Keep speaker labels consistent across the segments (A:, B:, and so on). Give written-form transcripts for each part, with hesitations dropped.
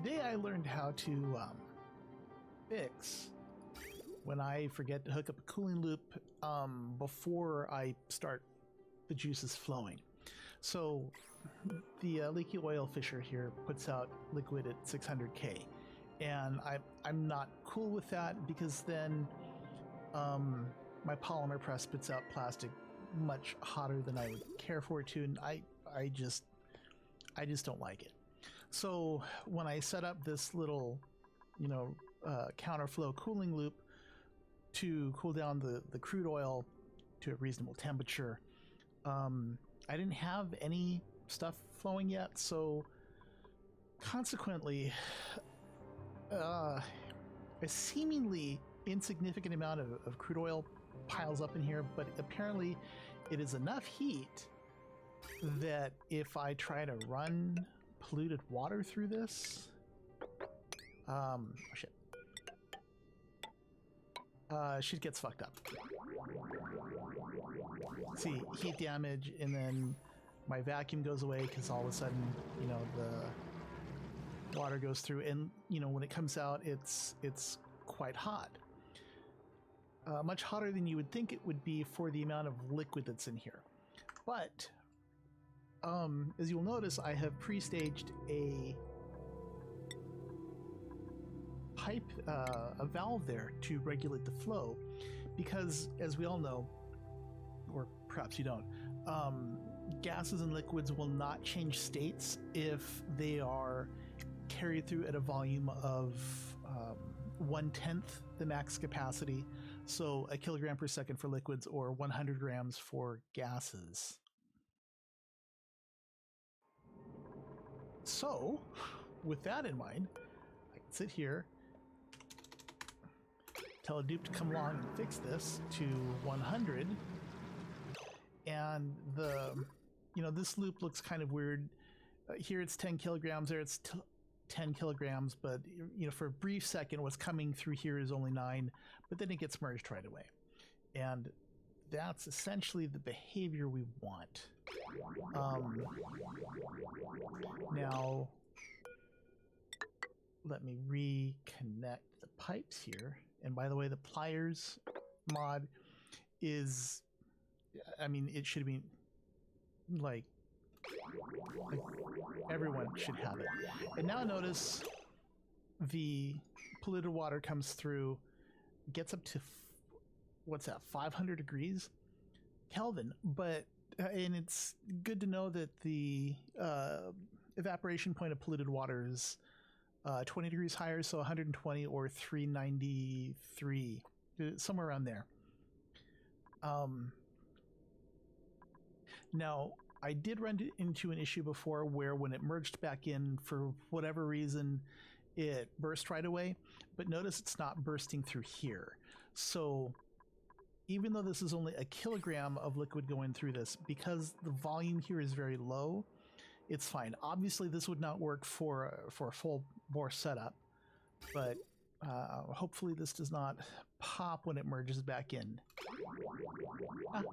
A: Today I learned how to fix when I forget to hook up a cooling loop before I start the juices flowing. So the leaky oil fissure here puts out liquid at 600K, and I'm not cool with that because then my polymer press spits out plastic much hotter than I would care for it to, and I just don't like it. So when I set up this little, counterflow cooling loop to cool down the crude oil to a reasonable temperature, I didn't have any stuff flowing yet, so consequently, a seemingly insignificant amount of crude oil piles up in here, but apparently it is enough heat that if I try to run polluted water through this, shit gets fucked up. See, heat damage, and then my vacuum goes away because all of a sudden, the water goes through, and when it comes out, it's quite hot. Much hotter than you would think it would be for the amount of liquid that's in here. But as you'll notice, I have pre-staged a pipe, a valve there to regulate the flow, because as we all know, or perhaps you don't, gases and liquids will not change states if they are carried through at a volume of 1/10 the max capacity, so a kilogram per second for liquids or 100 grams for gases. So, with that in mind, I can sit here, tell a dupe to come along and fix this to 100, and this loop looks kind of weird. Here it's 10 kilograms, there it's 10 kilograms, but for a brief second what's coming through here is only 9, but then it gets merged right away. And that's essentially the behavior we want. Now, let me reconnect the pipes here. And by the way, the pliers mod is, it should be like everyone should have it. And now notice the polluted water comes through, gets up to what's that, 500 degrees Kelvin, but and it's good to know that the evaporation point of polluted water is 20 degrees higher, so 120 or 393, somewhere around there. Now, I did run into an issue before where when it merged back in, for whatever reason, it burst right away, but notice it's not bursting through here. So even though this is only a kilogram of liquid going through this, because the volume here is very low, it's fine. Obviously, this would not work for a full bore setup, but hopefully this does not pop when it merges back in.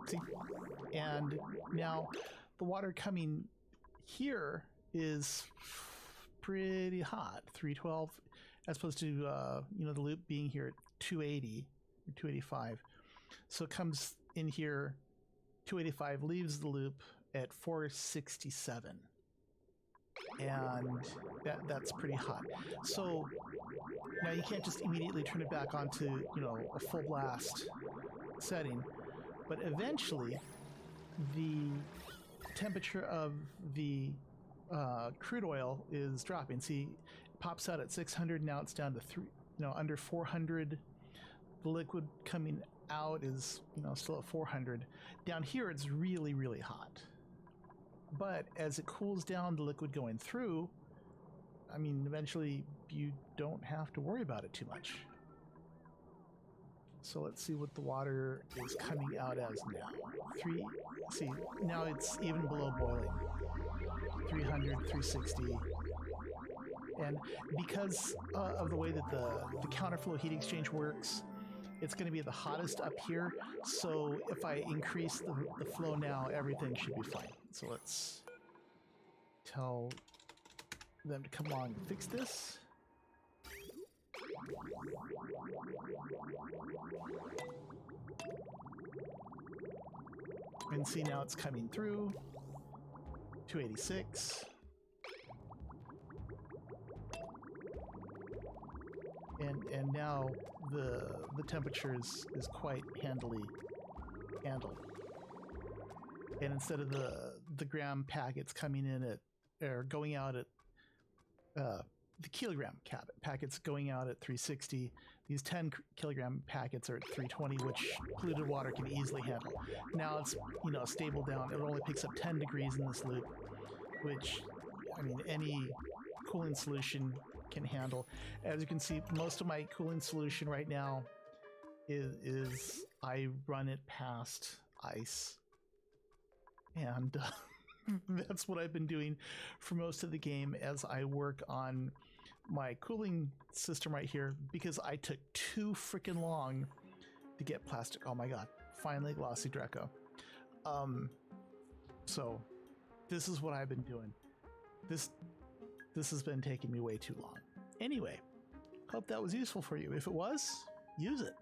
A: See? And now the water coming here is pretty hot, 312, as opposed to the loop being here at 280 or 285. So it comes in here, 285, leaves the loop at 467. And that's pretty hot. So now you can't just immediately turn it back onto, a full blast setting, but eventually the temperature of the crude oil is dropping. See, it pops out at 600, now it's down to under 400. The liquid coming out is, still at 400. Down here, it's really, really hot. But as it cools down the liquid going through, eventually you don't have to worry about it too much. So let's see what the water is coming out as now. See, now it's even below boiling. 300, 360. And because of the way that the counterflow heat exchange works, it's going to be the hottest up here. So if I increase the flow now, everything should be fine. So let's tell them to come along and fix this. And see, now it's coming through. 286. And now the temperature is quite handily handled. And instead of the gram packets coming in at, or going out at, the kilogram packets going out at 360, these 10 kilogram packets are at 320, which polluted water can easily handle. Now it's, you know, stable down. It only picks up 10 degrees in this loop, which, I mean, any cooling solution can handle. As you can see, most of my cooling solution right now is I run it past ice. And that's what I've been doing for most of the game as I work on my cooling system right here, because I took too freaking long to get plastic. Oh my god, finally glossy Draco. So this is what I've been doing. This has been taking me way too long. Anyway, hope that was useful for you. If it was, use it.